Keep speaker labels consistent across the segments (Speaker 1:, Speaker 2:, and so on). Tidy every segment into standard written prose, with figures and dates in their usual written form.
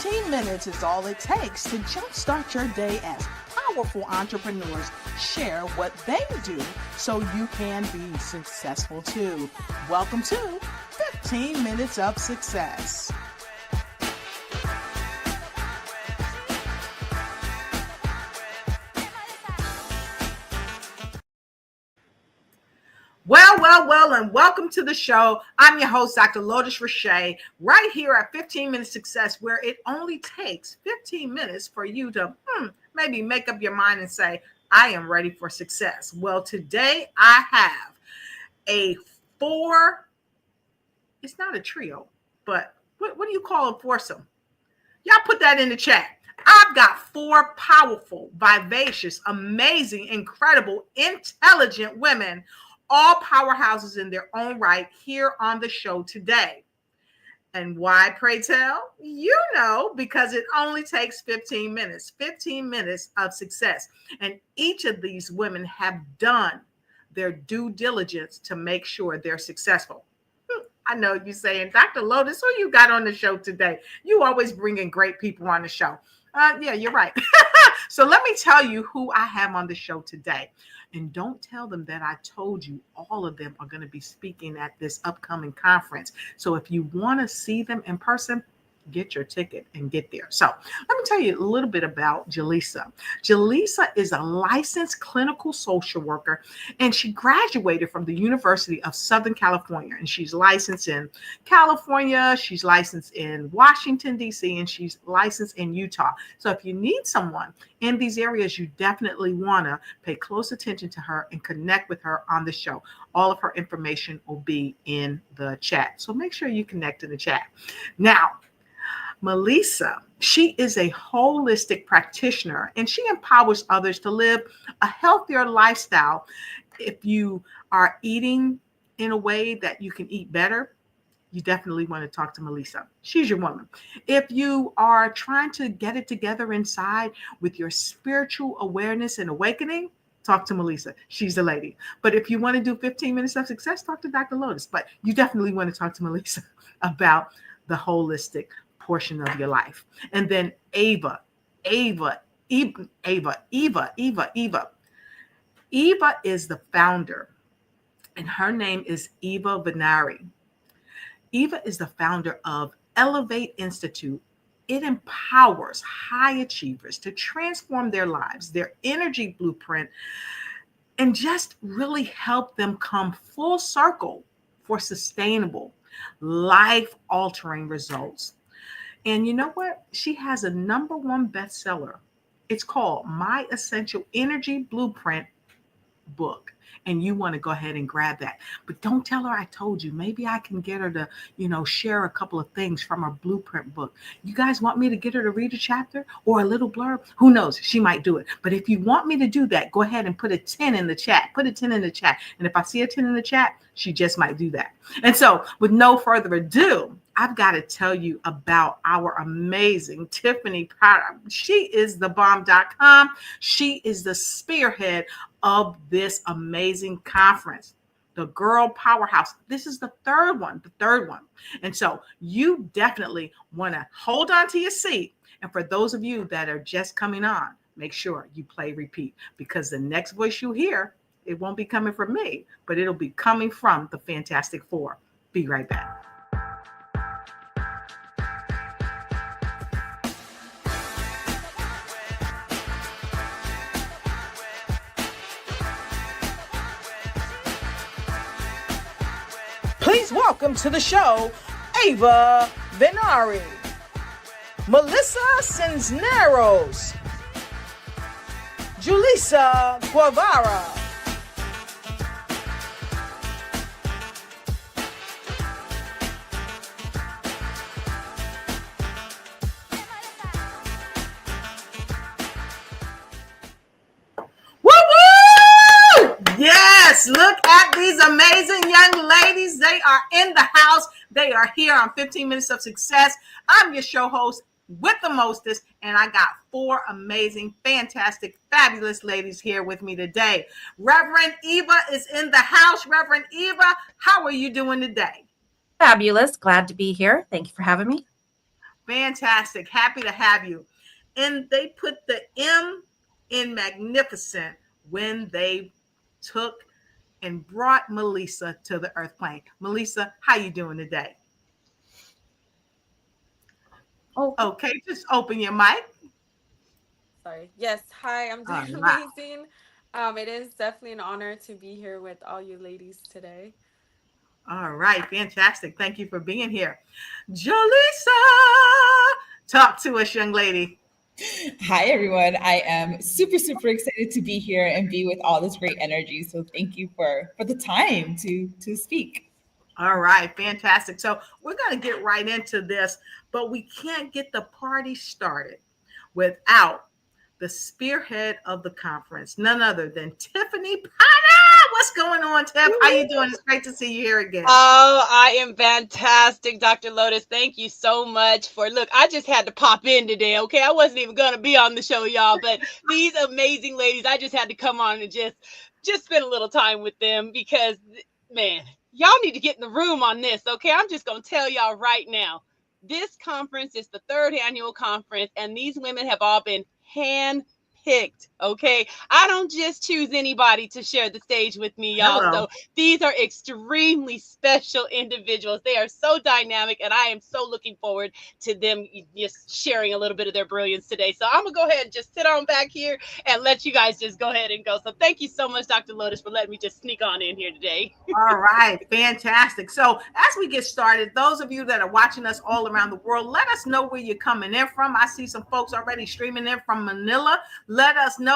Speaker 1: 15 minutes is all it takes to jumpstart your day as powerful entrepreneurs share what they do so you can be successful too. Welcome to 15 Minutes of Success.
Speaker 2: Well, and welcome to the show. I'm your host, Dr. Lotus Riché, right here at 15 Minute Success, where it only takes 15 minutes for you to maybe make up your mind and say, I am ready for success. Well, today I have it's not a trio, but what do you call a foursome? Y'all put that in the chat. I've got 4 powerful, vivacious, amazing, incredible, intelligent women, all powerhouses in their own right, here on the show today. And why, pray tell? You know, because it only takes 15 minutes of success. And each of these women have done their due diligence to make sure they're successful. I know you're saying, Dr. Lotus, who you got on the show today? You always bring in great people on the show. Yeah, you're right. So let me tell you who I have on the show today. And don't tell them that I told you all of them are going to be speaking at this upcoming conference. So if you want to see them in person, get your ticket and get there. So let me tell you a little bit about Julyssa. Julyssa is a licensed clinical social worker, and she graduated from the University of Southern California. And she's licensed in California, she's licensed in Washington, D.C., and she's licensed in Utah. So if you need someone in these areas, you definitely want to pay close attention to her and connect with her on the show. All of her information will be in the chat. So make sure you connect in the chat. Now, Melissa, she is a holistic practitioner, and she empowers others to live a healthier lifestyle. If you are eating in a way that you can eat better, you definitely want to talk to Melissa. She's your woman. If you are trying to get it together inside with your spiritual awareness and awakening, talk to Melissa. She's the lady. But if you want to do 15 minutes of success, talk to Dr. Lotus. But you definitely want to talk to Melissa about the holistic portion of your life. And then Eva is the founder, and her name is Eva Vennari. Eva is the founder of Elevate Institute. It empowers high achievers to transform their lives, their energy blueprint, and just really help them come full circle for sustainable, life-altering results. And you know what? She has a #1 bestseller. It's called My Essential Energy Blueprint book. And you want to go ahead and grab that. But don't tell her I told you. Maybe I can get her to, share a couple of things from her blueprint book. You guys want me to get her to read a chapter or a little blurb? Who knows? She might do it. But if you want me to do that, go ahead and put a 10 in the chat. Put a 10 in the chat. And if I see a 10 in the chat, she just might do that. And so with no further ado, I've got to tell you about our amazing Tiffany Potter. She is the bomb.com. She is the spearhead of this amazing conference, the Girl Powerhouse. This is the third one. And so you definitely want to hold on to your seat. And for those of you that are just coming on, make sure you play repeat, because the next voice you hear, it won't be coming from me, but it'll be coming from the Fantastic Four. Be right back.
Speaker 1: Please welcome to the show, Eva Vennari, Melissa Cisneros, Julyssa Guevara,
Speaker 2: Yes, look at these amazing young ladies. They are in the house. They are here on 15 Minutes of Success. I'm your show host with the mostest, and I got 4 amazing, fantastic, fabulous ladies here with me today. Reverend Eva is in the house. Reverend Eva, how are you doing today?
Speaker 3: Fabulous. Glad to be here. Thank you for having me.
Speaker 2: Fantastic. Happy to have you. And they put the M in magnificent when they took and brought Melissa to the earth plane. Melissa, how you doing today?
Speaker 3: Oh,
Speaker 2: Okay, just open your mic.
Speaker 3: sorry. Yes. Hi, I'm
Speaker 2: All
Speaker 3: doing
Speaker 2: right.
Speaker 3: amazing. It is definitely an honor to be here with all you ladies today.
Speaker 2: All right, fantastic. Thank you for being here. Julyssa, talk to us, young lady.
Speaker 4: Hi, everyone. I am super, super excited to be here and be with all this great energy. So thank you for the time to speak.
Speaker 2: All right, fantastic. So we're going to get right into this, but we can't get the party started without the spearhead of the conference, none other than Tiffany Potter. What's going on, Tiff? How you doing? It's great to see you here again.
Speaker 5: Oh, I am fantastic, Dr. Lotus. Thank you so much for look. I just had to pop in today, okay? I wasn't even gonna be on the show, y'all, but these amazing ladies, I just had to come on and just spend a little time with them because man, y'all need to get in the room on this, okay? I'm just gonna tell y'all right now. This conference is the third annual conference, and these women have all been hand picked. Okay. I don't just choose anybody to share the stage with me, y'all.
Speaker 2: Hello.
Speaker 5: So these are extremely special individuals. They are so dynamic, and I am so looking forward to them just sharing a little bit of their brilliance today. So I'm going to go ahead and just sit on back here and let you guys just go ahead and go. So thank you so much, Dr. Lotus, for letting me just sneak on in here today.
Speaker 2: All right, fantastic. So as we get started, those of you that are watching us all around the world, let us know where you're coming in from. I see some folks already streaming in from Manila. Let us know.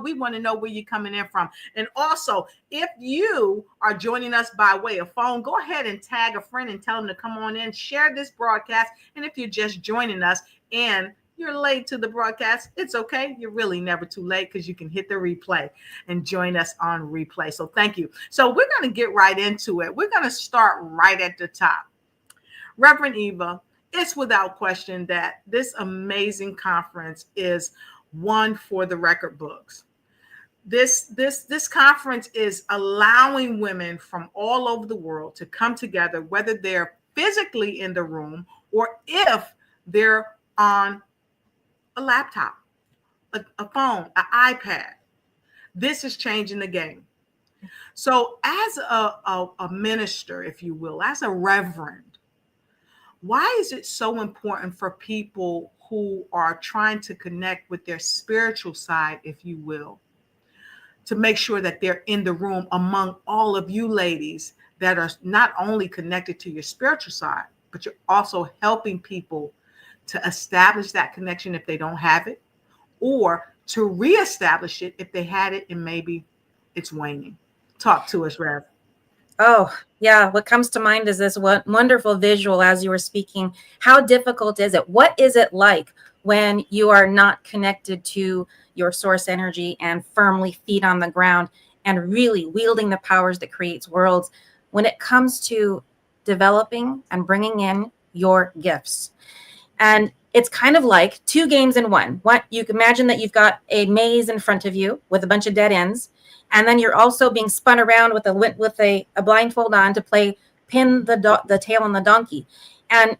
Speaker 2: We want to know where you're coming in from. And also, if you are joining us by way of phone, go ahead and tag a friend and tell them to come on in, share this broadcast. And if you're just joining us and you're late to the broadcast, it's okay. You're really never too late because you can hit the replay and join us on replay. So thank you. So we're going to get right into it. We're going to start right at the top. Reverend Eva, it's without question that this amazing conference is one for the record books. This conference is allowing women from all over the world to come together, whether they're physically in the room or if they're on a laptop, a phone, an iPad. This is changing the game. So as a minister, if you will, as a reverend, why is it so important for people who are trying to connect with their spiritual side, if you will, to make sure that they're in the room among all of you ladies that are not only connected to your spiritual side, but you're also helping people to establish that connection if they don't have it, or to reestablish it if they had it and maybe it's waning. Talk to us, Rev.
Speaker 3: Oh, yeah. What comes to mind is this wonderful visual as you were speaking. How difficult is it? What is it like when you are not connected to your source energy and firmly feet on the ground and really wielding the powers that creates worlds when it comes to developing and bringing in your gifts? And it's kind of like two games in one. What you can imagine that you've got a maze in front of you with a bunch of dead ends, and then you're also being spun around with a blindfold on to play pin the tail on the donkey, and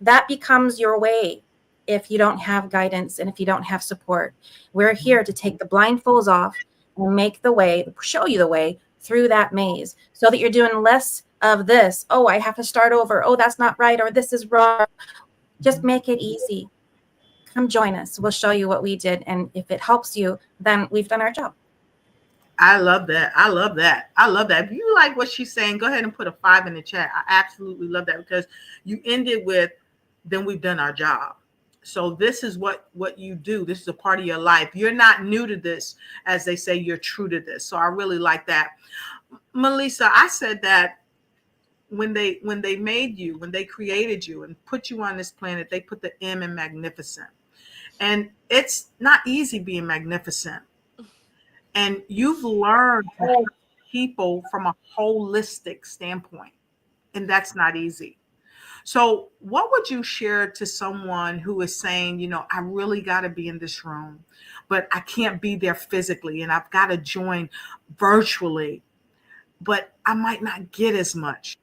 Speaker 3: that becomes your way if you don't have guidance and if you don't have support. We're here to take the blindfolds off and show you the way through that maze, so that you're doing less of this. Oh, I have to start over. Oh, that's not right, or this is wrong. Just make it easy. Come join us. We'll show you what we did. And if it helps you, then we've done our job.
Speaker 2: I love that. I love that. If you like what she's saying, go ahead and put a 5 in the chat. I absolutely love that because you ended with, then we've done our job. So this is what you do. This is a part of your life. You're not new to this. As they say, you're true to this. So I really like that. Melissa, I said that when they made you, when they created you and put you on this planet, they put the M in magnificent. And it's not easy being magnificent. And you've learned to help people from a holistic standpoint. And that's not easy. So what would you share to someone who is saying, I really got to be in this room, but I can't be there physically and I've got to join virtually, but I might not get as much.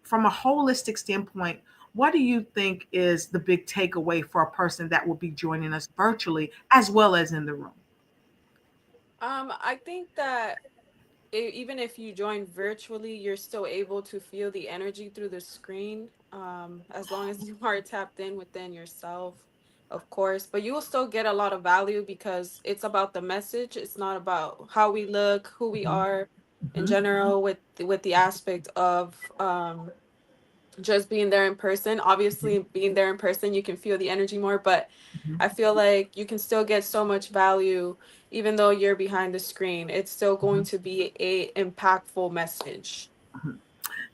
Speaker 2: From a holistic standpoint, what do you think is the big takeaway for a person that will be joining us virtually as well as in the room?
Speaker 6: I think that even if you join virtually, you're still able to feel the energy through the screen, as long as you are tapped in within yourself, of course. But you will still get a lot of value because it's about the message. It's not about how we look, who we are in
Speaker 2: Mhm.
Speaker 6: general, with the aspect of just being there in person. Obviously, being there in person, you can feel the energy more, but I feel like you can still get so much value even though you're behind the screen. It's still going to be a impactful message.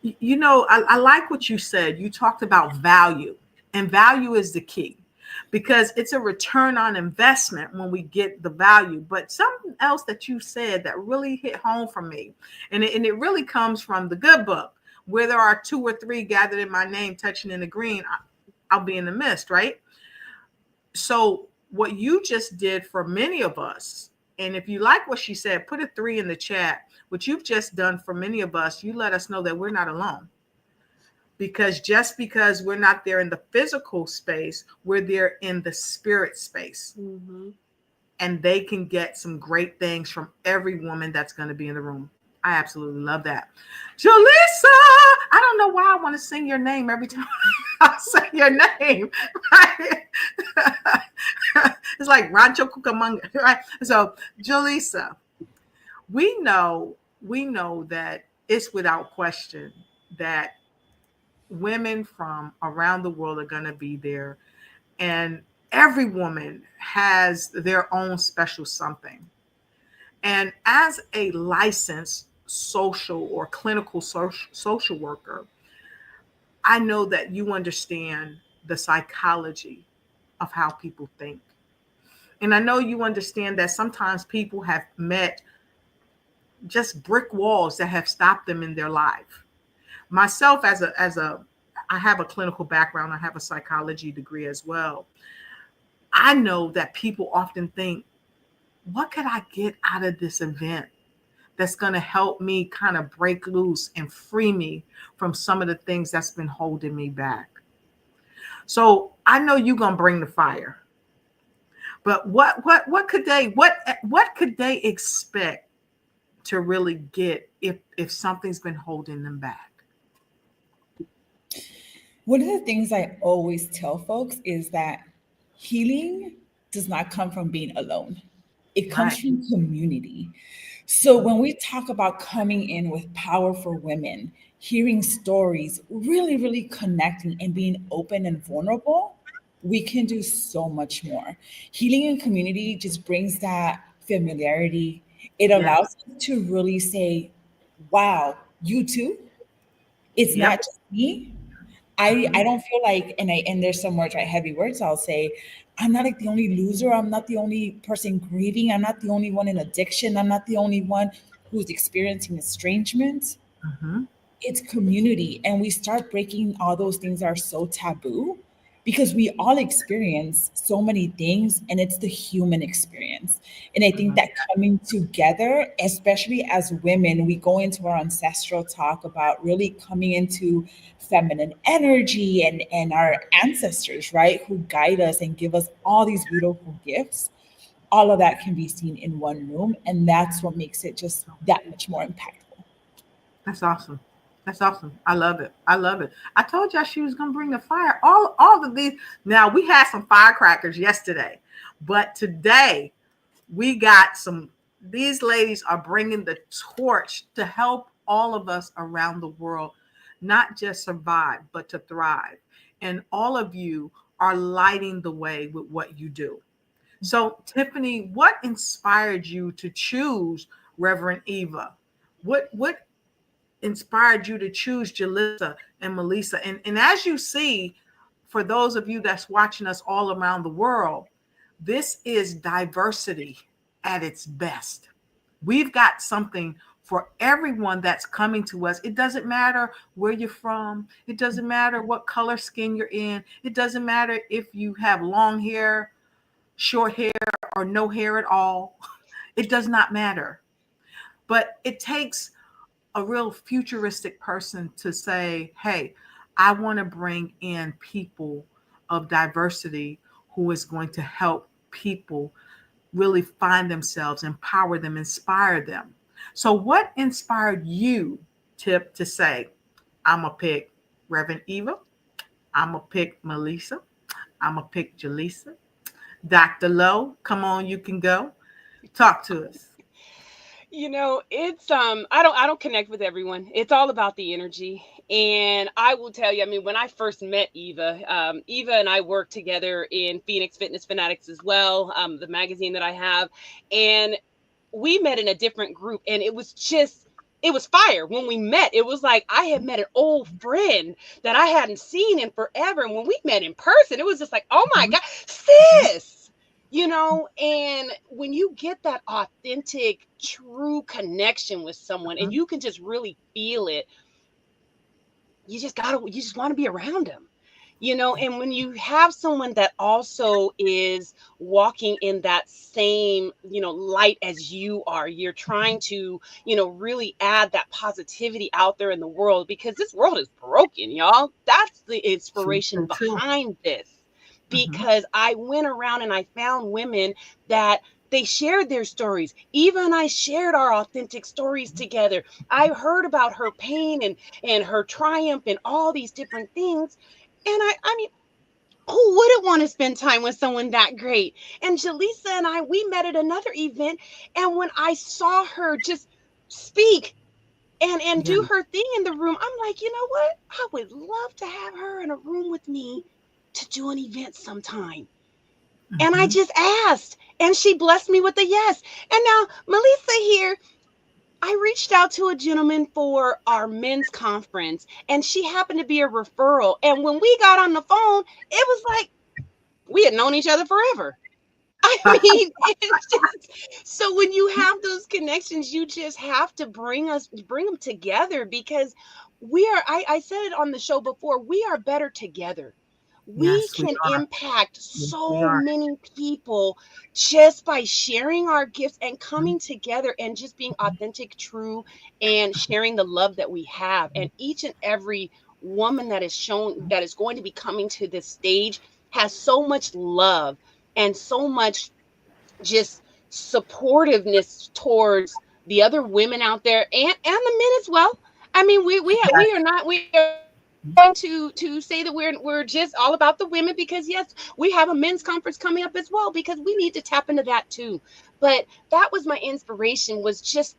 Speaker 2: I like what you said. You talked about value, and value is the key because it's a return on investment when we get the value. But something else that you said that really hit home for me, and it really comes from the good book, where there are two or three gathered in my name, touching in the green, I'll be in the midst, right? So, what you just did for many of us, and if you like what she said, put a 3 in the chat. What you've just done for many of us, you let us know that we're not alone. Because just because we're not there in the physical space, we're there in the spirit space.
Speaker 6: Mm-hmm.
Speaker 2: And they can get some great things from every woman that's going to be in the room. I absolutely love that. Julyssa, I don't know why I want to sing your name every time I say your name. Right? It's like Rancho Cucamonga, right? So, Julyssa, we know that it's without question that women from around the world are going to be there, and every woman has their own special something. And as a licensed social or clinical social worker, I know that you understand the psychology of how people think. And I know you understand that sometimes people have met just brick walls that have stopped them in their life. Myself, I have a clinical background, I have a psychology degree as well. I know that people often think, what could I get out of this event that's going to help me kind of break loose and free me from some of the things that's been holding me back? So I know you're going to bring the fire, but what could they expect to really get if something's been holding them back?
Speaker 4: One of the things I always tell folks is that healing does not come from being alone. It comes
Speaker 2: Right.
Speaker 4: from community. So when we talk about coming in with power for women, hearing stories, really, really connecting and being open and vulnerable, we can do so much more. Healing in community just brings that familiarity. It
Speaker 2: Yeah.
Speaker 4: allows us to really say, wow, you too? It's
Speaker 2: Yep.
Speaker 4: not just me. I don't feel like, and there's some words, right, heavy words, I'll say, I'm not like the only loser. I'm not the only person grieving. I'm not the only one in addiction. I'm not the only one who's experiencing estrangement.
Speaker 2: Mm-hmm.
Speaker 4: It's community. And we start breaking all those things that are so taboo because we all experience so many things and it's the human experience. And I think that coming together, especially as women, we go into our ancestral talk about really coming into feminine energy and our ancestors, right, who guide us and give us all these beautiful gifts. All of that can be seen in one room. And that's what makes it just that much more impactful.
Speaker 2: That's awesome. That's awesome. I love it. I love it. I told y'all she was gonna bring the fire. All of these. Now we had some firecrackers yesterday, but today we got some. These ladies are bringing the torch to help all of us around the world, not just survive but to thrive. And all of you are lighting the way with what you do. So, Tiffany, what inspired you to choose Reverend Eva? What inspired you to choose Julyssa and Melissa? And as you see, for those of you that's watching us all around the world, this is diversity at its best. We've got something for everyone that's coming to us. It doesn't matter where you're from. It doesn't matter what color skin you're in. It doesn't matter if you have long hair, short hair, or no hair at all. It does not matter. But it takes a real futuristic person to say, hey, I want to bring in people of diversity who is going to help people really find themselves, empower them, inspire them. So what inspired you, Tip, to say, I'm going to pick Reverend Eva, I'm going to pick Melissa, I'm going to pick Julyssa? Dr. Lowe, come on, you can go. Talk to us.
Speaker 5: It's I don't connect with everyone. It's all about the energy. And I will tell you, I mean, when I first met Eva and I worked together in Phoenix Fitness Fanatics as well, the magazine that I have, and we met in a different group, and it was fire when we met. It was like I had met an old friend that I hadn't seen in forever. And when we met in person, it was just like, oh my God, sis. And when you get that authentic, true connection with someone and you can just really feel it, you just want to be around them, and when you have someone that also is walking in that same, light as you are, you're trying to, really add that positivity out there in the world, because this world is broken, y'all. That's the inspiration behind this. Because I went around and I found women that they shared their stories. Eva and I shared our authentic stories together. I heard about her pain and her triumph and all these different things. And I mean, who wouldn't want to spend time with someone that great? And Julyssa and I, we met at another event. And when I saw her just speak and do her thing in the room, I'm like, you know what? I would love to have her in a room with me to do an event sometime. And I just asked, and she blessed me with a yes. And now Melissa here, I reached out to a gentleman for our men's conference, and she happened to be a referral. And when we got on the phone, it was like we had known each other forever. I mean, so when you have those connections, you just have to bring them together, because I said it on the show before, we are better together. We can impact so many people just by sharing our gifts and coming together and just being authentic, true, and sharing the love that we have. And each and every woman that is going to be coming to this stage has so much love and so much just supportiveness towards the other women out there and the men as well. I mean, we are going to say that we're just all about the women, because yes, we have a men's conference coming up as well, because we need to tap into that too. But that was my inspiration, was just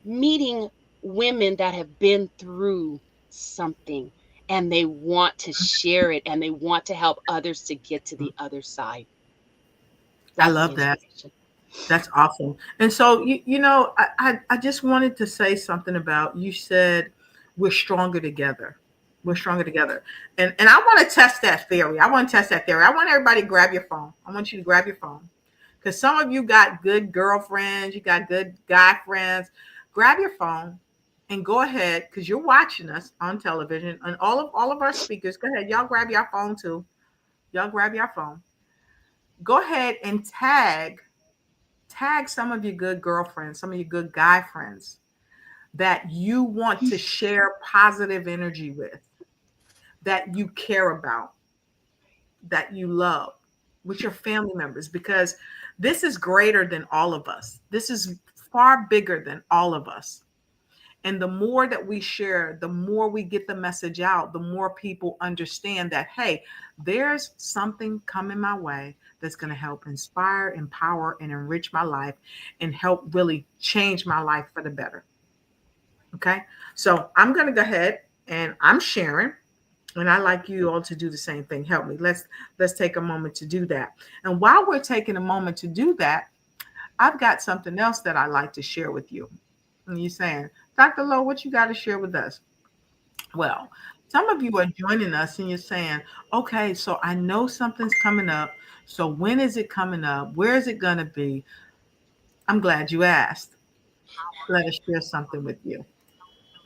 Speaker 5: meeting women that have been through something and they want to share it and they want to help others to get to the other side.
Speaker 2: I love that. That's awesome. And so, I just wanted to say something about, you said we're stronger together. We're stronger together. And I want to test that theory. I want everybody to grab your phone. I want you to grab your phone, because some of you got good girlfriends. You got good guy friends. Grab your phone and go ahead, because you're watching us on television, and all of our speakers. Go ahead. Y'all grab your phone too. Y'all grab your phone. Go ahead and tag some of your good girlfriends, some of your good guy friends that you want to share positive energy with, that you care about, that you love, with your family members, because this is greater than all of us. This is far bigger than all of us. And the more that we share, the more we get the message out, the more people understand that, hey, there's something coming my way that's going to help inspire, empower, and enrich my life, and help really change my life for the better. Okay. So I'm going to go ahead and I'm sharing, and I'd like you all to do the same thing. Help me. Let's take a moment to do that. And while we're taking a moment to do that, I've got something else that I'd like to share with you. And you're saying, Dr. Lowe, what you got to share with us? Well, some of you are joining us and you're saying, okay, so I know something's coming up. So when is it coming up? Where is it going to be? I'm glad you asked. Let us share something with you.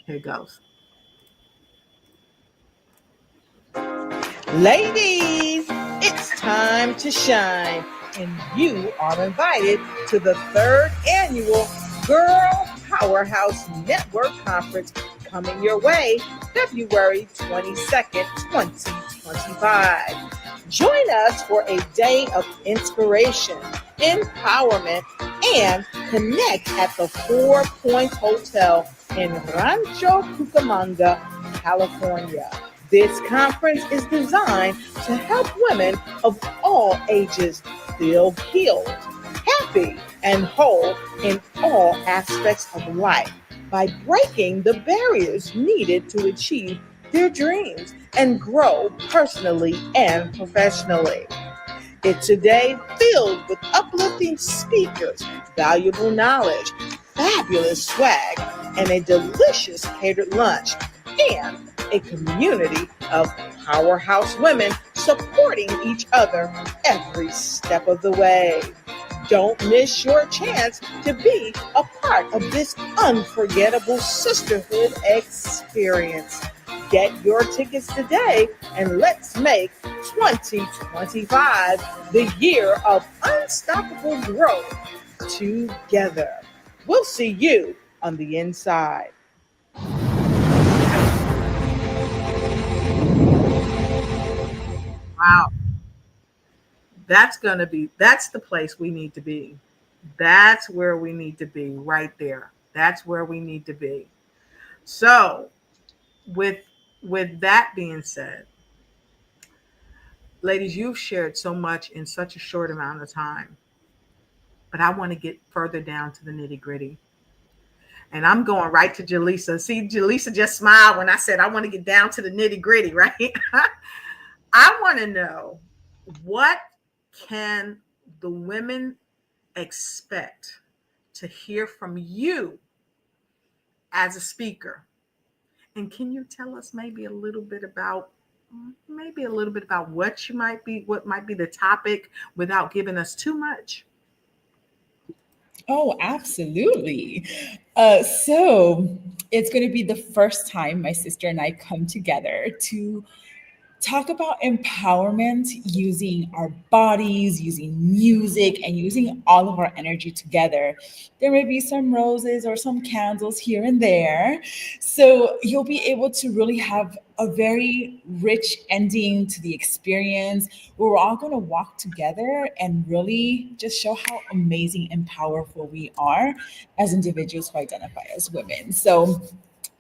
Speaker 2: Here goes.
Speaker 1: Ladies, it's time to shine, and you are invited to the 3rd annual Girl Powerhouse Network Conference
Speaker 2: coming your way February 22nd, 2025. Join us for a day of inspiration, empowerment, and connect at the 4 Points Hotel in Rancho Cucamonga, California. This conference is designed to help women of all ages feel healed, happy, and whole in all aspects of life by breaking the barriers needed to achieve their dreams and grow personally and professionally. It's a day filled with uplifting speakers, valuable knowledge, fabulous swag, and a delicious catered lunch, and a community of powerhouse women supporting each other every step of the way. Don't miss your chance to be a part of this unforgettable sisterhood experience. Get your tickets today and let's make 2025 the year of unstoppable growth together. We'll see you on the inside. Wow. That's the place we need to be. That's where we need to be, right there. That's where we need to be. So, with that being said, ladies, you've shared so much in such a short amount of time, but I want to get further down to the nitty-gritty. And I'm going right to Julyssa. See, Julyssa just smiled when I said I want to get down to the nitty-gritty, right? I want to know, what can the women expect to hear from you as a speaker? And can you tell us maybe a little bit about what might be the topic without giving us too much?
Speaker 4: Oh, absolutely. So it's going to be the first time my sister and I come together to talk about empowerment using our bodies, using music, and using all of our energy together. There may be some roses or some candles here and there. So you'll be able to really have a very rich ending to the experience where we're all going to walk together and really just show how amazing and powerful we are as individuals who identify as women. So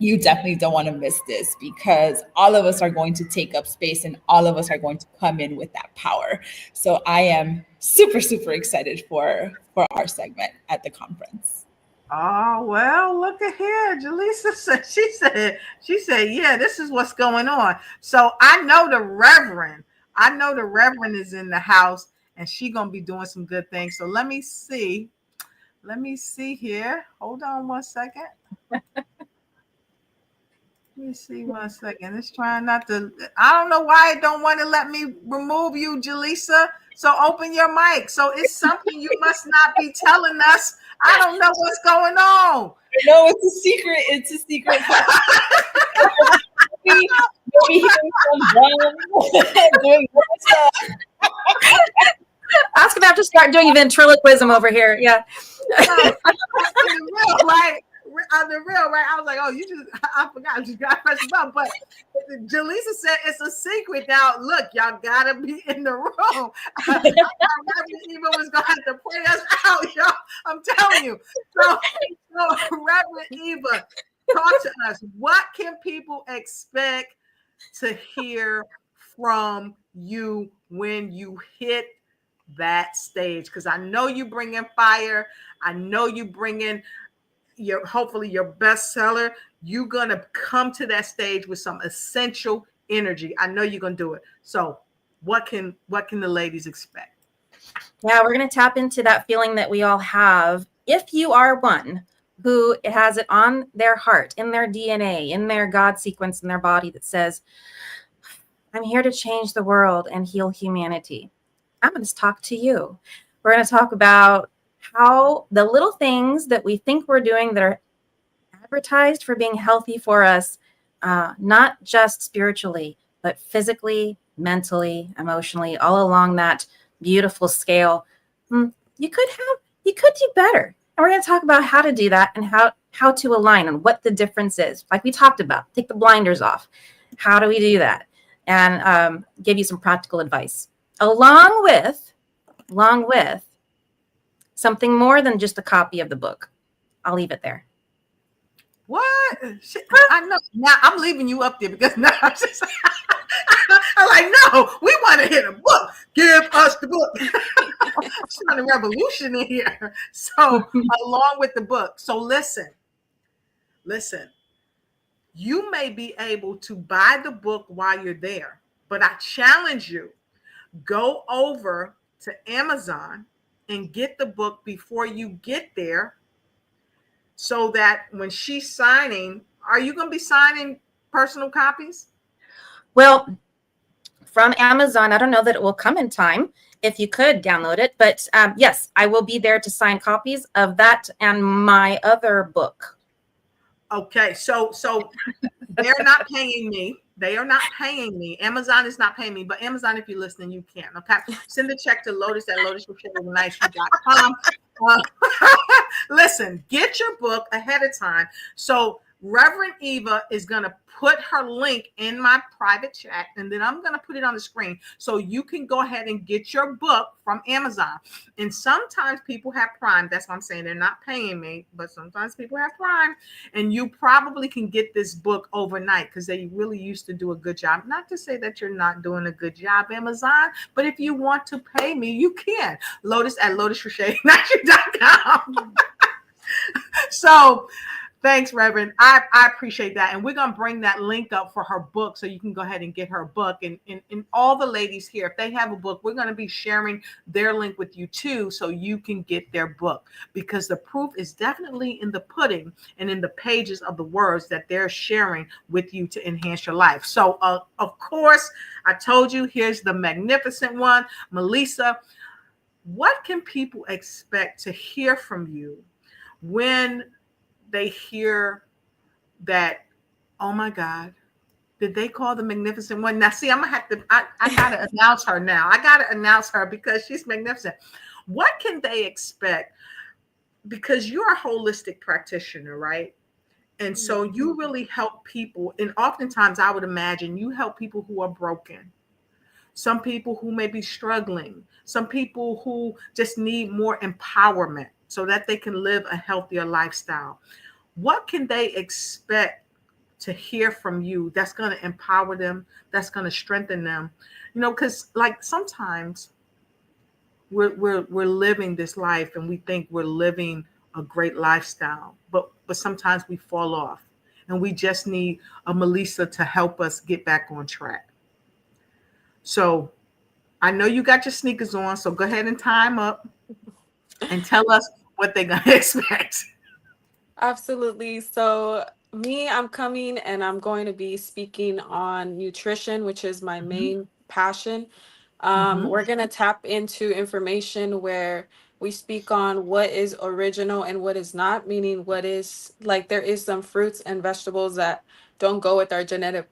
Speaker 4: you definitely don't want to miss this, because all of us are going to take up space and all of us are going to come in with that power. So I am super, super excited for our segment at the conference.
Speaker 2: Oh, well, look at here. Julyssa said, she said, yeah, this is what's going on. So I know the Reverend is in the house, and she going to be doing some good things. So let me see here. Hold on one second. Let me see 1 second. It's trying not to. I don't know why it don't want to let me remove you, Julyssa. So open your mic. So it's something you must not be telling us. I don't know what's going on.
Speaker 4: No, it's a secret. It's a secret. Maybe hearing some doing stuff.
Speaker 3: I was gonna have to start doing ventriloquism over here. Yeah.
Speaker 2: The real, right? I was like, oh, I forgot you got to press the button. But Julyssa said it's a secret. Now, look, y'all got to be in the room. Reverend Eva was going to have to pray us out, y'all. I'm telling you. So Reverend Eva, talk to us. What can people expect to hear from you when you hit that stage? Because I know you bring in fire. I know you bring in hopefully your bestseller. You're gonna come to that stage with some essential energy. I know you're gonna do it. So what can the ladies expect?
Speaker 3: Yeah, we're gonna tap into that feeling that we all have. If you are one who has it on their heart, in their DNA, in their God sequence in their body that says, I'm here to change the world and heal humanity, I'm going to talk to you. We're going to talk about how the little things that we think we're doing that are advertised for being healthy for us, not just spiritually, but physically, mentally, emotionally, all along that beautiful scale, you could do better. And we're going to talk about how to do that and how how to align and what the difference is. Like we talked about, take the blinders off. How do we do that? And give you some practical advice, along with something more than just a copy of the book. I'll leave it there.
Speaker 2: What? Shit, I know. Now I'm leaving you up there because now I'm just I'm like, no, we want to hit a book. Give us the book. It's not a revolution in here. So along with the book. So listen. You may be able to buy the book while you're there, but I challenge you, go over to Amazon and get the book before you get there, so that when she's signing, are you going to be signing personal copies?
Speaker 3: Well, from Amazon, I don't know that it will come in time if you could download it, but yes, I will be there to sign copies of that and my other book.
Speaker 2: Okay, so they're not paying me. They are not paying me. Amazon is not paying me, but Amazon, if you're listening, you can. Okay, send a check to Lotus at lotusriché.com. Listen, get your book ahead of time. So Reverend Eva is going to put her link in my private chat, and then I'm going to put it on the screen so you can go ahead and get your book from Amazon. And sometimes people have Prime. That's why I'm saying they're not paying me, but sometimes people have Prime, and you probably can get this book overnight because they really used to do a good job. Not to say that you're not doing a good job, Amazon, but if you want to pay me, you can. Lotus at lotusriché.com. So thanks, Reverend. I appreciate that. And we're going to bring that link up for her book so you can go ahead and get her book. And all the ladies here, if they have a book, we're going to be sharing their link with you too so you can get their book, because the proof is definitely in the pudding and in the pages of the words that they're sharing with you to enhance your life. So, of course, I told you, here's the magnificent one. Melissa, what can people expect to hear from you when they hear that, oh my God, did they call the magnificent one? Now, see, I'm gonna have to, I gotta announce her now. I gotta announce her because she's magnificent. What can they expect? Because you're a holistic practitioner, right? And so you really help people. And oftentimes I would imagine you help people who are broken. Some people who may be struggling. Some people who just need more empowerment so that they can live a healthier lifestyle. What can they expect to hear from you that's going to empower them, that's going to strengthen them? You know, because like sometimes we're living this life and we think we're living a great lifestyle, but sometimes we fall off and we just need a Melissa to help us get back on track. So I know you got your sneakers on, so go ahead and tie them up and tell us what they're going to expect.
Speaker 6: Absolutely. So I'm coming and I'm going to be speaking on nutrition, which is my main passion. We're going to tap into information where we speak on what is original and what is not, meaning what is, like, there is some fruits and vegetables that don't go with our genetic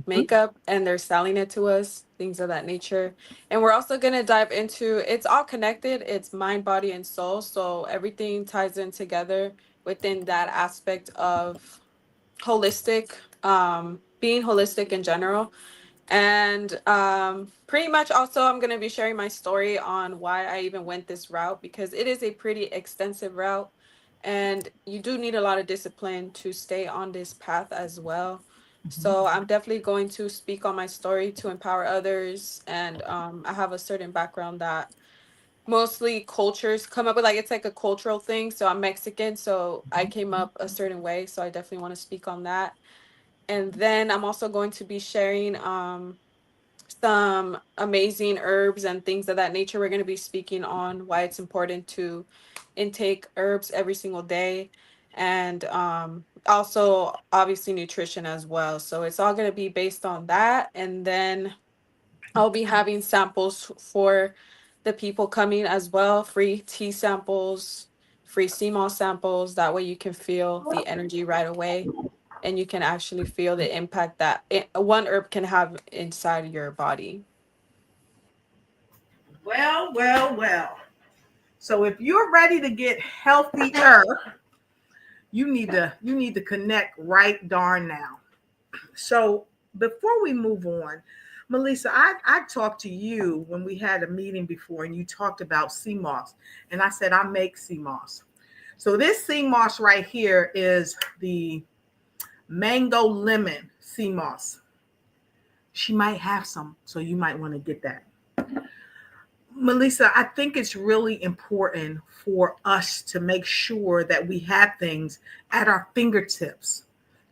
Speaker 6: makeup and they're selling it to us, things of that nature. And we're also going to dive into, it's all connected, it's mind, body, and soul. So everything ties in together within that aspect of holistic, being holistic in general. And pretty much also I'm going to be sharing my story on why I even went this route, because it is a pretty extensive route and you do need a lot of discipline to stay on this path as well. So I'm definitely going to speak on my story to empower others. And I have a certain background that mostly cultures come up with, like, it's like a cultural thing. So I'm Mexican, so I came up a certain way. So I definitely want to speak on that. And then I'm also going to be sharing some amazing herbs and things of that nature. We're going to be speaking on why it's important to intake herbs every single day. And also obviously nutrition as well. So it's all going to be based on that. And then I'll be having samples for the people coming as well, free tea samples, free CMOS samples. That way you can feel the energy right away and you can actually feel the impact that one herb can have inside your body.
Speaker 2: Well. So if you're ready to get healthier, you need to connect right darn now. So before we move on, Melissa, I talked to you when we had a meeting before, and you talked about sea moss, and I said I make sea moss. So this sea moss right here is the mango lemon sea moss. She might have some, so you might want to get that. Melissa, I think it's really important for us to make sure that we have things at our fingertips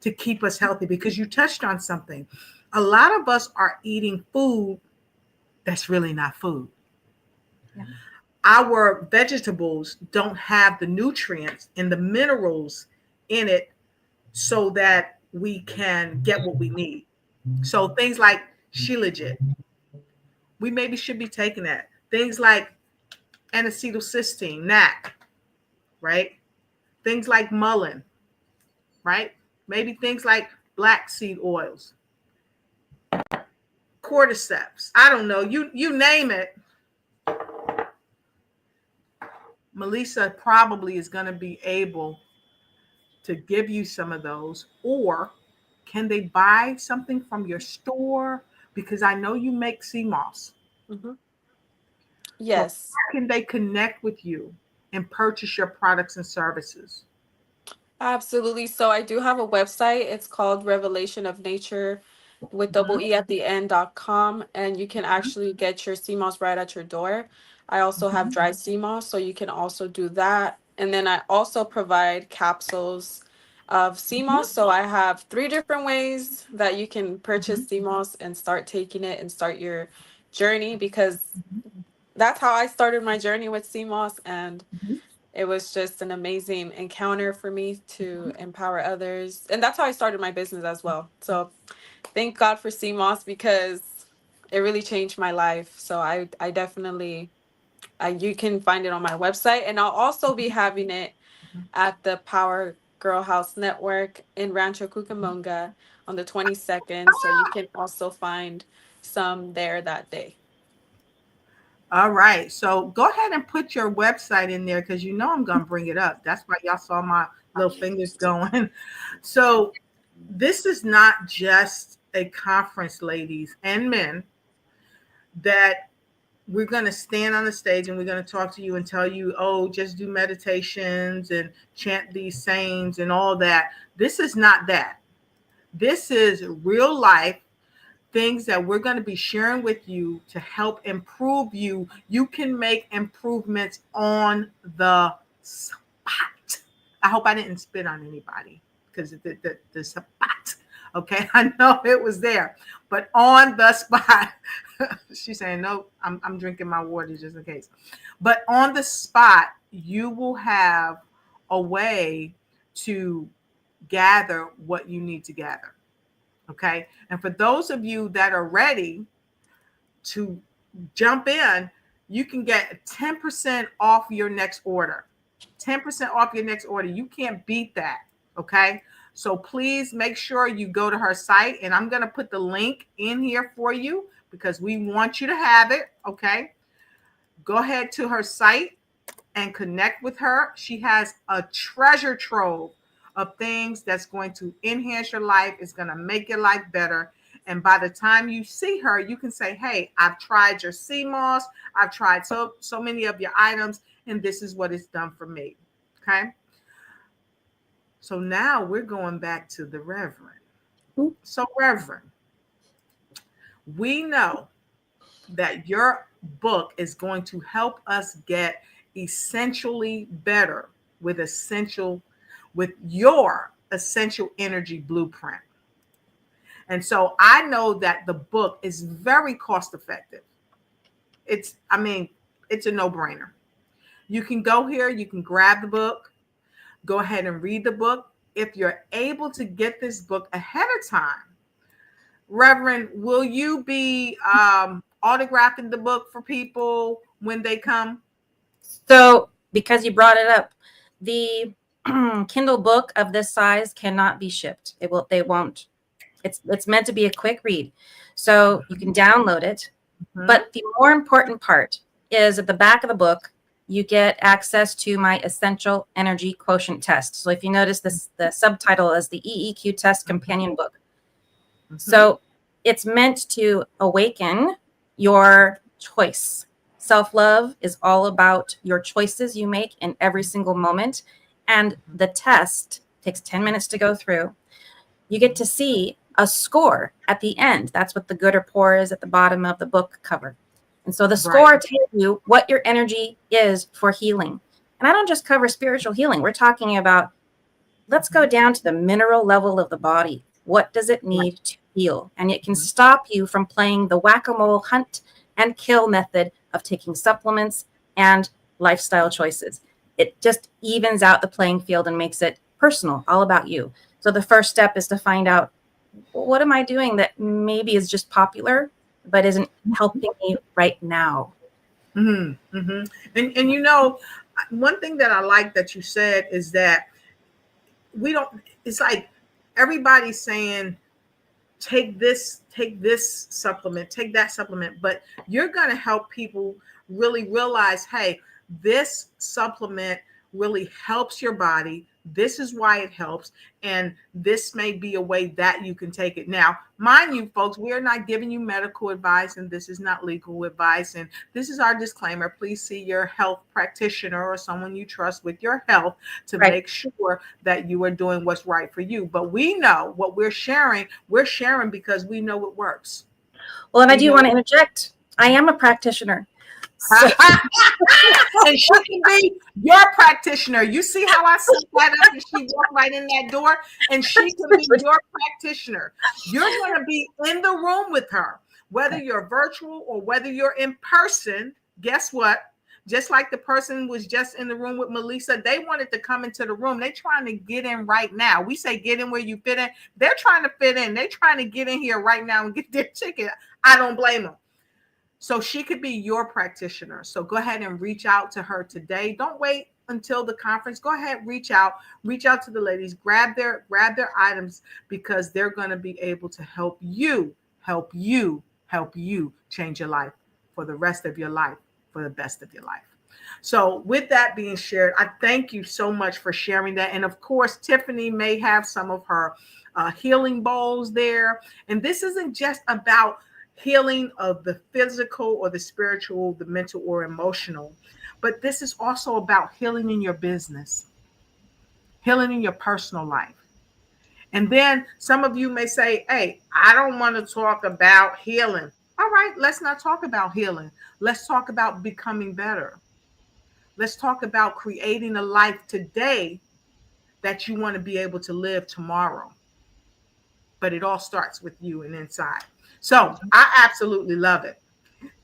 Speaker 2: to keep us healthy, because you touched on something. A lot of us are eating food that's really not food.
Speaker 3: Yeah.
Speaker 2: Our vegetables don't have the nutrients and the minerals in it so that we can get what we need. So things like shilajit, we maybe should be taking that. Things like N-acetylcysteine, NAC, right? Things like mullein, right? Maybe things like black seed oils, cordyceps. I don't know. You name it. Melissa probably is going to be able to give you some of those. Or can they buy something from your store? Because I know you make sea moss.
Speaker 6: Mhm.
Speaker 2: So
Speaker 6: Yes.
Speaker 2: how can they connect with you and purchase your products and services?
Speaker 6: Absolutely. So I do have a website. It's called Revelation of Nature with double E at the end.com. And you can actually get your sea moss right at your door. I also have dry sea moss, so you can also do that. And then I also provide capsules of sea moss. So I have 3 different ways that you can purchase sea moss and start taking it and start your journey, because that's how I started my journey with sea moss. And it was just an amazing encounter for me to empower others. And that's how I started my business as well. So thank God for CMOS, because it really changed my life. So I definitely, you can find it on my website. And I'll also be having it at the Power Girl House Network in Rancho Cucamonga on the 22nd. So you can also find some there that day.
Speaker 2: All right. So go ahead and put your website in there, because you know I'm going to bring it up. That's why y'all saw my little fingers going. So this is not just a conference, ladies and men, that we're going to stand on the stage and we're going to talk to you and tell you, oh, just do meditations and chant these sayings and all that. This is not that. This is real life things that we're going to be sharing with you to help improve you. You can make improvements on the spot. I hope I didn't spit on anybody, because the spot. Okay, I know it was there, but on the spot. She's saying, no, I'm drinking my water just in case. But on the spot, you will have a way to gather what you need to gather. Okay. And for those of you that are ready to jump in, you can get 10% off your next order. 10% off your next order. You can't beat that. Okay. So please make sure you go to her site, and I'm going to put the link in here for you because we want you to have it. Okay. Go ahead to her site and connect with her. She has a treasure trove of things that's going to enhance your life. It's going to make your life better. And by the time you see her, you can say, hey, I've tried your sea moss. I've tried so many of your items, and this is what it's done for me. Okay. So now we're going back to the Reverend. So Reverend, we know that your book is going to help us get essentially better with your essential energy blueprint. And so I know that the book is very cost effective. It's a no-brainer. You can go here, you can grab the book, go ahead and read the book. If you're able to get this book ahead of time, Reverend, will you be autographing the book for people when they come?
Speaker 3: So because you brought it up, the Kindle book of this size cannot be shipped. They won't. It's meant to be a quick read. So you can download it. Mm-hmm. But the more important part is at the back of the book, you get access to my essential energy quotient test. So if you notice this, the subtitle is the EEQ test companion book. So it's meant to awaken your choice. Self-love is all about your choices you make in every single moment. And the test takes 10 minutes to go through. You get to see a score at the end. That's what the good or poor is at the bottom of the book cover. And so the score tells you what your energy is for healing. And I don't just cover spiritual healing. We're talking about, let's go down to the mineral level of the body. What does it need to heal? And it can stop you from playing the whack-a-mole hunt and kill method of taking supplements and lifestyle choices. It just evens out the playing field and makes it personal, all about you. So the first step is to find out, what am I doing that maybe is just popular, but isn't helping me right now?
Speaker 2: And you know, one thing that I like that you said is that we don't, it's like everybody's saying, take this supplement, take that supplement, but you're going to help people really realize, hey, this supplement really helps your body. This is why it helps. And this may be a way that you can take it. Now, mind you, folks, we're not giving you medical advice, and this is not legal advice. And this is our disclaimer. Please see your health practitioner or someone you trust with your health to make sure that you are doing what's right for you. But we know what we're sharing because we know it works.
Speaker 3: Well, and I do want to interject. I am a practitioner.
Speaker 2: So. And she can be your practitioner. You see how I set that up and she walked right in that door? And she can be your practitioner. You're going to be in the room with her, whether you're virtual or whether you're in person. Guess what? Just like the person was just in the room with Melissa, they wanted to come into the room. They're trying to get in right now. We say get in where you fit in. They're trying to fit in. They're trying to get in here right now and get their ticket. I don't blame them. So she could be your practitioner. So go ahead and reach out to her today. Don't wait until the conference. Go ahead, reach out to the ladies, grab their items, because they're going to be able to help you change your life for the rest of your life, for the best of your life. So with that being shared, I thank you so much for sharing that. And of course, Tiffany may have some of her healing bowls there. And this isn't just about healing of the physical or the spiritual, the mental or emotional, but this is also about healing in your business, healing in your personal life. And then some of you may say, hey, I don't want to talk about healing. All right, let's not talk about healing. Let's talk about becoming better. Let's talk about creating a life today that you want to be able to live tomorrow. But it all starts with you and inside. So I absolutely love it.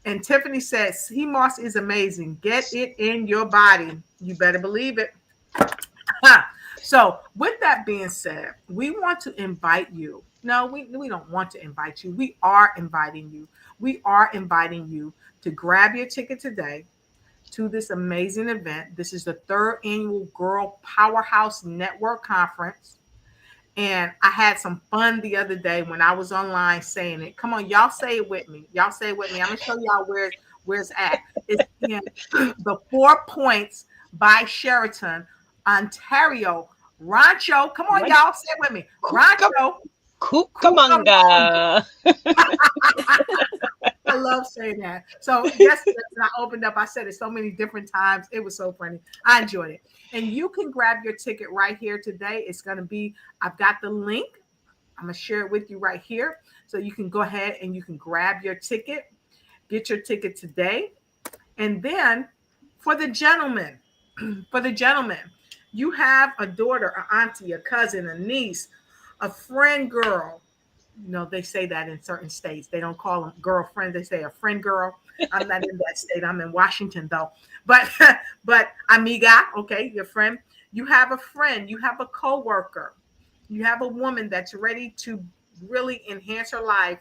Speaker 2: And Tiffany says, sea moss is amazing. Get it in your body. You better believe it. So with that being said, we want to invite you. No, we don't want to invite you. We are inviting you. We are inviting you to grab your ticket today to this amazing event. This is the 3rd annual Girl Powerhouse Network Conference. And I had some fun the other day when I was online saying it. Come on, y'all say it with me. Y'all say it with me. I'm going to show y'all where it's at. It's in the 4 Points by Sheraton, Ontario. Rancho. Come on, y'all. Say it with me. Rancho.
Speaker 5: Cucamonga.
Speaker 2: I love saying that. So yesterday when I opened up, I said it so many different times. It was so funny. I enjoyed it. And you can grab your ticket right here today. It's going to be, I've got the link. I'm going to share it with you right here. So you can go ahead and you can grab your ticket, get your ticket today. And then for the gentlemen, you have a daughter, an auntie, a cousin, a niece, a friend girl. You know, they say that in certain states. They don't call them girlfriend. They say a friend girl. I'm not in that state. I'm in Washington, though. But amiga, okay, your friend. You have a friend. You have a coworker. You have a woman that's ready to really enhance her life.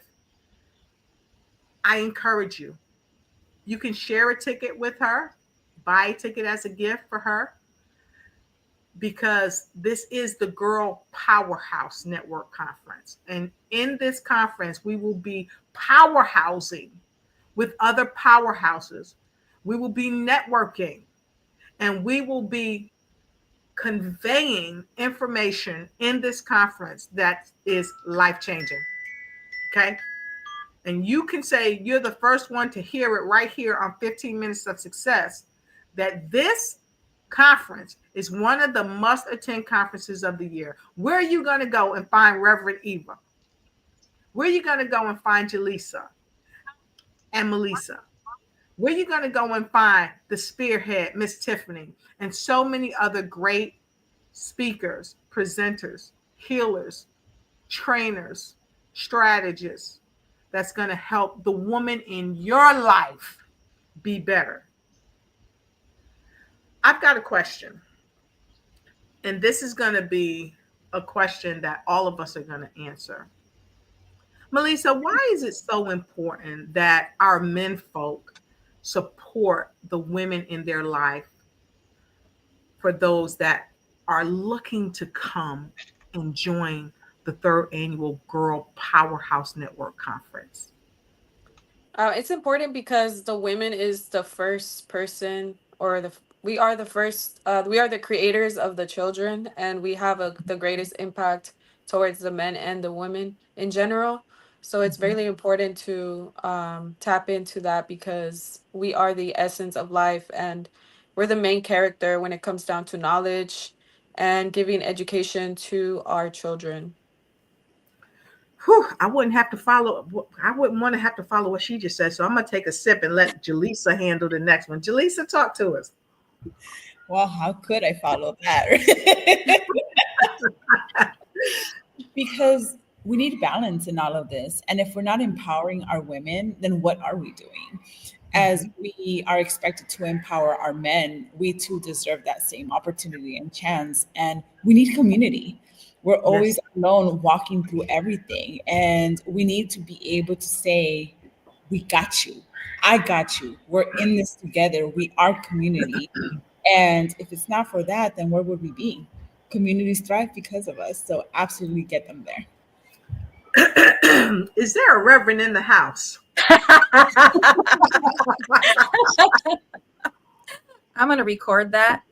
Speaker 2: I encourage you. You can share a ticket with her, buy a ticket as a gift for her, because this is the Girl Powerhouse Network Conference. And in this conference, we will be powerhousing with other powerhouses. We will be networking. And we will be conveying information in this conference that is life-changing. Okay? And you can say you're the first one to hear it right here on 15 Minutes of Success, that this conference is one of the must-attend conferences of the year. Where are you going to go and find Reverend Eva? Where are you going to go and find Julyssa and Melissa? Where are you going to go and find the spearhead, Miss Tiffany, and so many other great speakers, presenters, healers, trainers, strategists that's going to help the woman in your life be better? I've got a question, and this is going to be a question that all of us are going to answer. Melissa, why is it so important that our men folk support the women in their life for those that are looking to come and join the 3rd annual Girl Powerhouse Network Conference?
Speaker 6: It's important because the women is the first person, or we are the first, we are the creators of the children, and we have the greatest impact towards the men and the women in general. So it's really important to tap into that, because we are the essence of life, and we're the main character when it comes down to knowledge and giving education to our children.
Speaker 2: Whew, I wouldn't want to have to follow what she just said. So I'm going to take a sip and let Julyssa handle the next one. Julyssa, talk to us.
Speaker 4: Well, how could I follow that? Because we need balance in all of this. And if we're not empowering our women, then what are we doing? As we are expected to empower our men, we too deserve that same opportunity and chance. And we need community. We're always alone walking through everything. And we need to be able to say, we got you. I got you. We're in this together. We are community. And if it's not for that, then where would we be? Communities thrive because of us. So absolutely get them there.
Speaker 2: Is there a reverend in the house?
Speaker 3: I'm going to record that.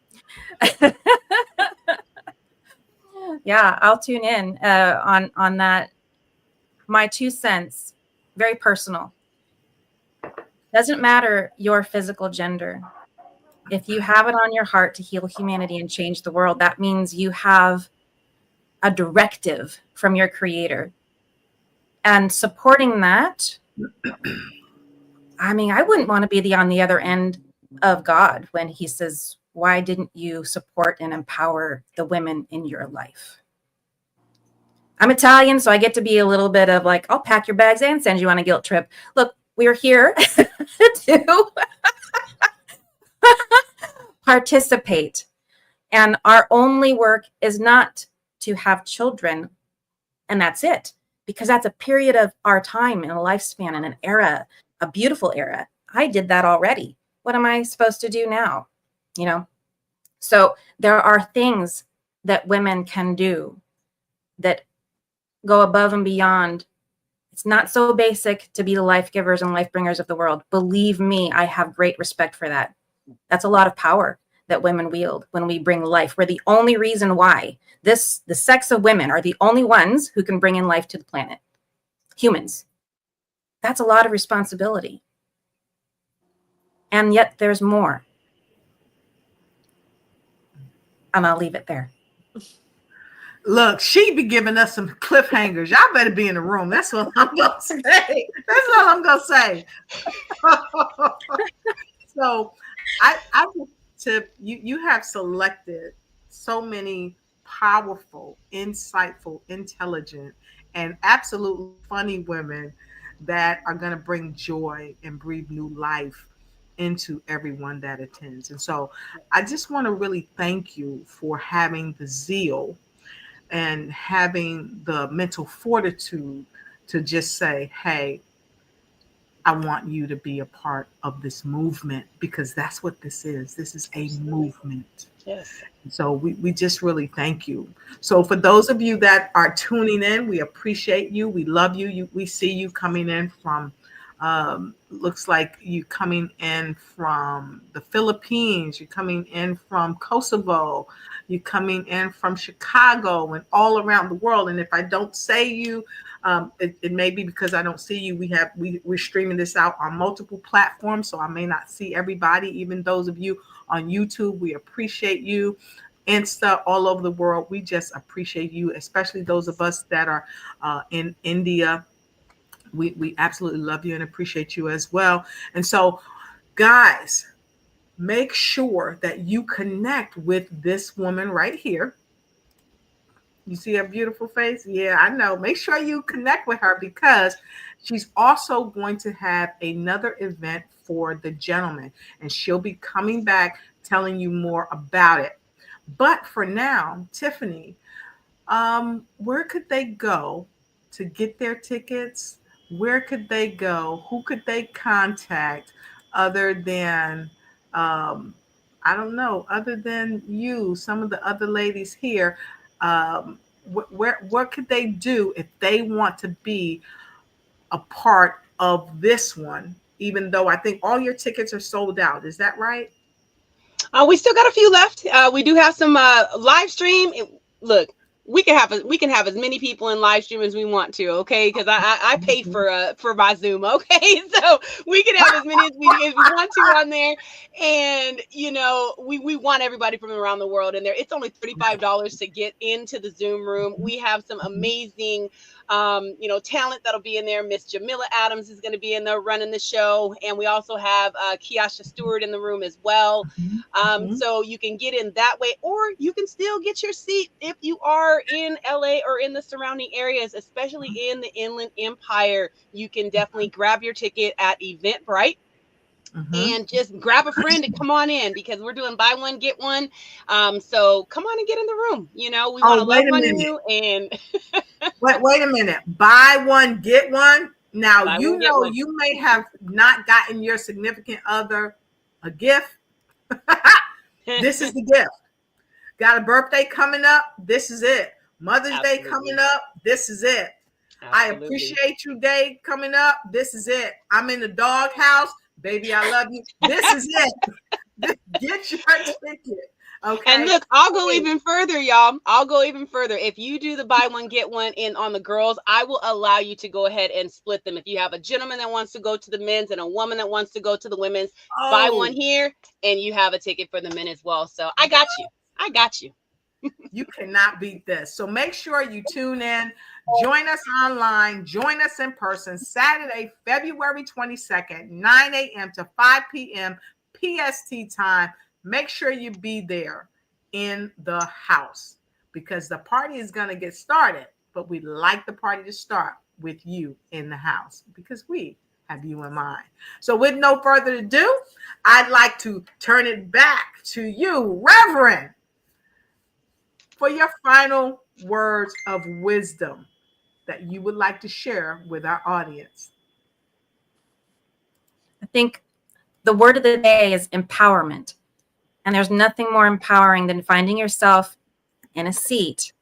Speaker 3: Yeah, I'll tune in on that. My 2 cents, very personal. Doesn't matter your physical gender. If you have it on your heart to heal humanity and change the world, that means you have a directive from your creator. And supporting that, I mean, I wouldn't want to be on the other end of God when he says, why didn't you support and empower the women in your life? I'm Italian, so I get to be a little bit of like, I'll pack your bags and send you on a guilt trip. Look, we're here to participate. And our only work is not to have children, and that's it. Because that's a period of our time and a lifespan and an era, a beautiful era. I did that already. What am I supposed to do now? You know? So there are things that women can do that go above and beyond. It's not so basic to be the life givers and life bringers of the world. Believe me, I have great respect for that. That's a lot of power that women wield when we bring life. We're the only reason why the sex of women are the only ones who can bring in life to the planet. Humans. That's a lot of responsibility. And yet there's more. And I'll leave it there.
Speaker 2: Look, she be giving us some cliffhangers. Y'all better be in the room. That's what I'm going to say. That's all I'm going to say. So I Tip, you have selected so many powerful, insightful, intelligent, and absolutely funny women that are going to bring joy and breathe new life into everyone that attends. And so I just want to really thank you for having the zeal and having the mental fortitude to just say, hey, I want you to be a part of this movement, because that's what this is. This is a movement.
Speaker 5: Yes.
Speaker 2: So we just really thank you. So for those of you that are tuning in, we appreciate you. We love you. We see you coming in from Looks like you coming in from the Philippines, you're coming in from Kosovo, you're coming in from Chicago, and all around the world. And if I don't say you, it may be because I don't see you. We're streaming this out on multiple platforms, so I may not see everybody. Even those of you on YouTube, we appreciate you. Insta, all over the world, we just appreciate you, especially those of us that are in India. We absolutely love you and appreciate you as well. And so, guys, make sure that you connect with this woman right here. You see her beautiful face? Yeah, I know. Make sure you connect with her because she's also going to have another event for the gentleman, and she'll be coming back telling you more about it. But for now, Tiffany, where could they go to get their tickets? Where could they go? Who could they contact other than, I don't know, other than you, some of the other ladies here? What could they do if they want to be a part of this one, even though I think all your tickets are sold out? Is that right?
Speaker 5: We still got a few left. We do have some live stream. Look, we can have as many people in live stream as we want to, okay? Because I pay for my Zoom, okay? So we can have as many as we want to on there. And you know, we want everybody from around the world in there. It's only $35 to get into the Zoom room. We have some amazing talent that'll be in there. Miss Jamila Adams is going to be in there running the show, and we also have Kiasha Stewart in the room as well. So you can get in that way, or you can still get your seat if you are in LA or in the surrounding areas, especially in the Inland Empire. You can definitely grab your ticket at Eventbrite. And just grab a friend and come on in because we're doing buy one, get one. So come on and get in the room. You know, we want to love on you. And
Speaker 2: wait a minute. Buy one, get one. Now, you may have not gotten your significant other a gift. This is the gift. Got a birthday coming up. This is it. Mother's Day coming up. This is it. I appreciate you day coming up. This is it. I'm in the doghouse. Baby, I love you. This is it. Get your ticket. Okay.
Speaker 5: And look, I'll go even further, y'all. I'll go even further. If you do the buy one, get one in on the girls, I will allow you to go ahead and split them. If you have a gentleman that wants to go to the men's and a woman that wants to go to the women's, buy one here and you have a ticket for the men as well. So I got you. I got you.
Speaker 2: You cannot beat this. So make sure you tune in. Join us online. Join us in person. Saturday, February 22nd, 9 a.m. to 5 p.m. PST time. Make sure you be there in the house because the party is going to get started. But we'd like the party to start with you in the house because we have you in mind. So with no further ado, I'd like to turn it back to you, Reverend, for your final words of wisdom that you would like to share with our audience.
Speaker 3: I think the word of the day is empowerment. And there's nothing more empowering than finding yourself in a seat,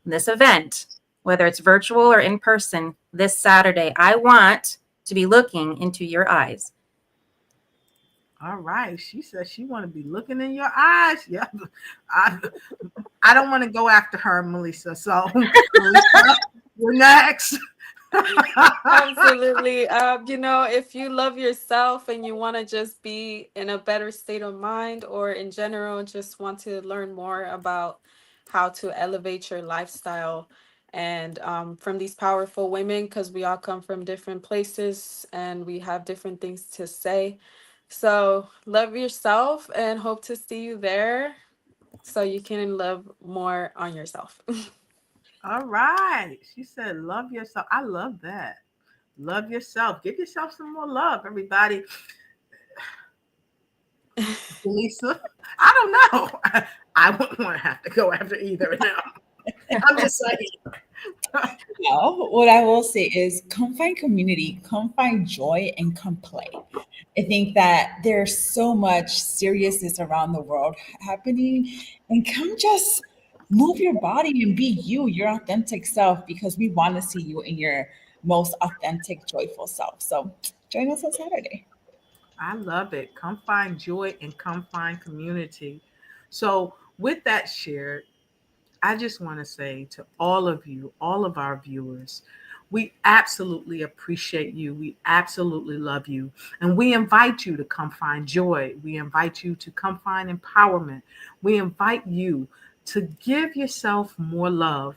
Speaker 3: in this event, whether it's virtual or in person, this Saturday. I want to be looking into your eyes.
Speaker 2: All right. She says she want to be looking in your eyes. Yeah. I don't want to go after her, Melissa. So Melissa, you're next.
Speaker 6: Absolutely. If you love yourself and you want to just be in a better state of mind, or in general, just want to learn more about how to elevate your lifestyle and from these powerful women, because we all come from different places and we have different things to say. So love yourself and hope to see you there so you can love more on yourself.
Speaker 2: All right. She said, love yourself. I love that. Love yourself. Give yourself some more love, everybody. Lisa, I don't know. I wouldn't want to have to go after either of them. I'm just saying.
Speaker 4: No, what I will say is come find community, come find joy, and come play. I think that there's so much seriousness around the world happening, and come just move your body and be you, your authentic self, because we want to see you in your most authentic, joyful self. So join us on Saturday.
Speaker 2: I love it. Come find joy and come find community. So, with that shared, I just want to say to all of you, all of our viewers, we absolutely appreciate you. We absolutely love you. And we invite you to come find joy. We invite you to come find empowerment. We invite you to give yourself more love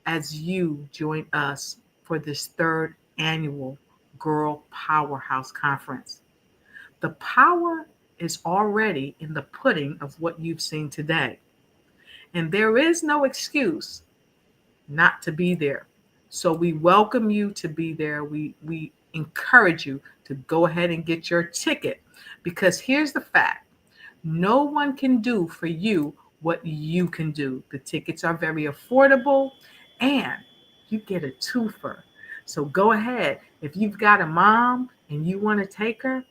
Speaker 2: as you join us for this third annual Girl Powerhouse Conference. The power is already in the pudding of what you've seen today. And there is no excuse not to be there. So we welcome you to be there. We encourage you to go ahead and get your ticket, because here's the fact. No one can do for you what you can do. The tickets are very affordable and you get a twofer. So go ahead. If you've got a mom and you want to take her,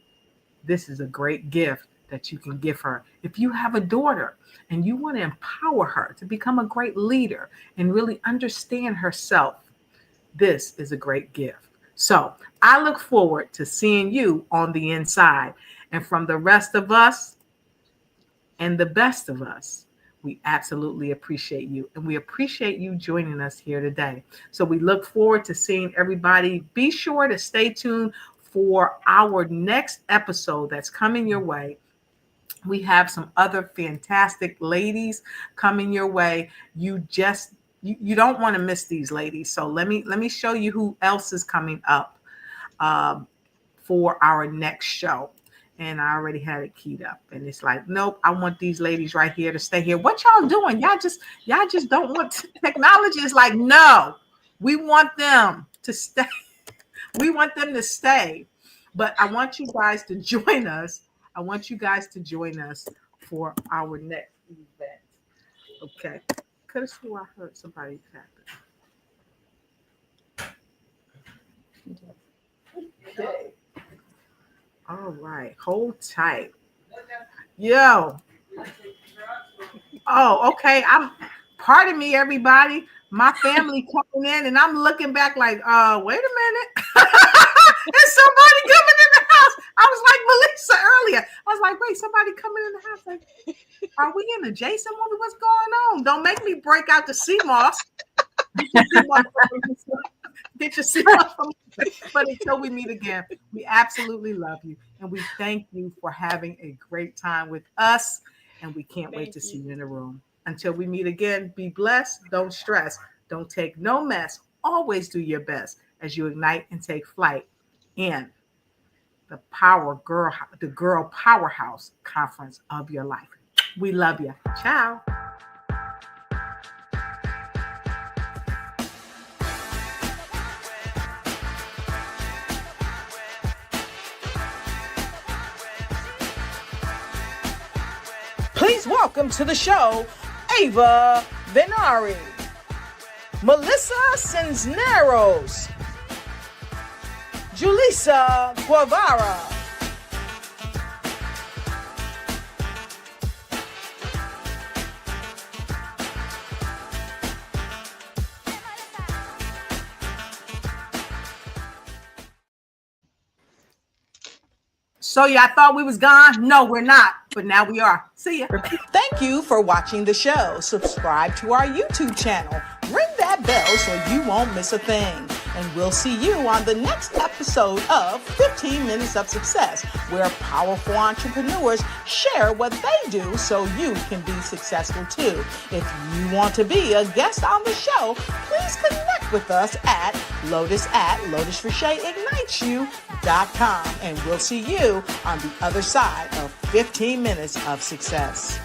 Speaker 2: this is a great gift that you can give her. If you have a daughter and you want to empower her to become a great leader and really understand herself, this is a great gift. So I look forward to seeing you on the inside. And from the rest of us and the best of us, we absolutely appreciate you. And we appreciate you joining us here today. So we look forward to seeing everybody. Be sure to stay tuned for our next episode that's coming your way. We have some other fantastic ladies coming your way. You don't want to miss these ladies. So let me show you who else is coming up for our next show. And I already had it keyed up. And it's like, nope, I want these ladies right here to stay here. What y'all doing? Y'all just don't want technology. It's like, no, we want them to stay. We want them to stay. But I want you guys to join us. I want you guys to join us for our next event. Okay. Could have swore I heard somebody tapping. Okay. All right. Hold tight. Yo. Oh, okay. Pardon me, everybody. My family coming in and I'm looking back like, wait a minute. There's somebody coming in the house. I was like Melissa earlier. I was like, wait, somebody coming in the house. Like, are we in a Jason movie? What's going on? Don't make me break out the CMOS. Get your CMOS. But until we meet again, we absolutely love you. And we thank you for having a great time with us. And we can't wait to see you in the room. Until we meet again, be blessed. Don't stress. Don't take no mess. Always do your best as you ignite and take flight in the Girl Powerhouse Conference of your life. We love you. Ciao. Please welcome to the show, Ava Vennari, Melissa Cisneros, Julyssa Guevara, So y'all thought we was gone? No, we're not. But now we are. See ya. Thank you for watching the show. Subscribe to our YouTube channel. Ring that bell so you won't miss a thing. And we'll see you on the next episode of 15 Minutes of Success, where powerful entrepreneurs share what they do so you can be successful too. If you want to be a guest on the show, please connect with us at lotus@lotusriché.com, and we'll see you on the other side of 15 Minutes of Success.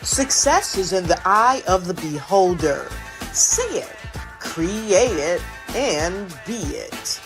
Speaker 2: Success is in the eye of the beholder. See it, create it, and be it.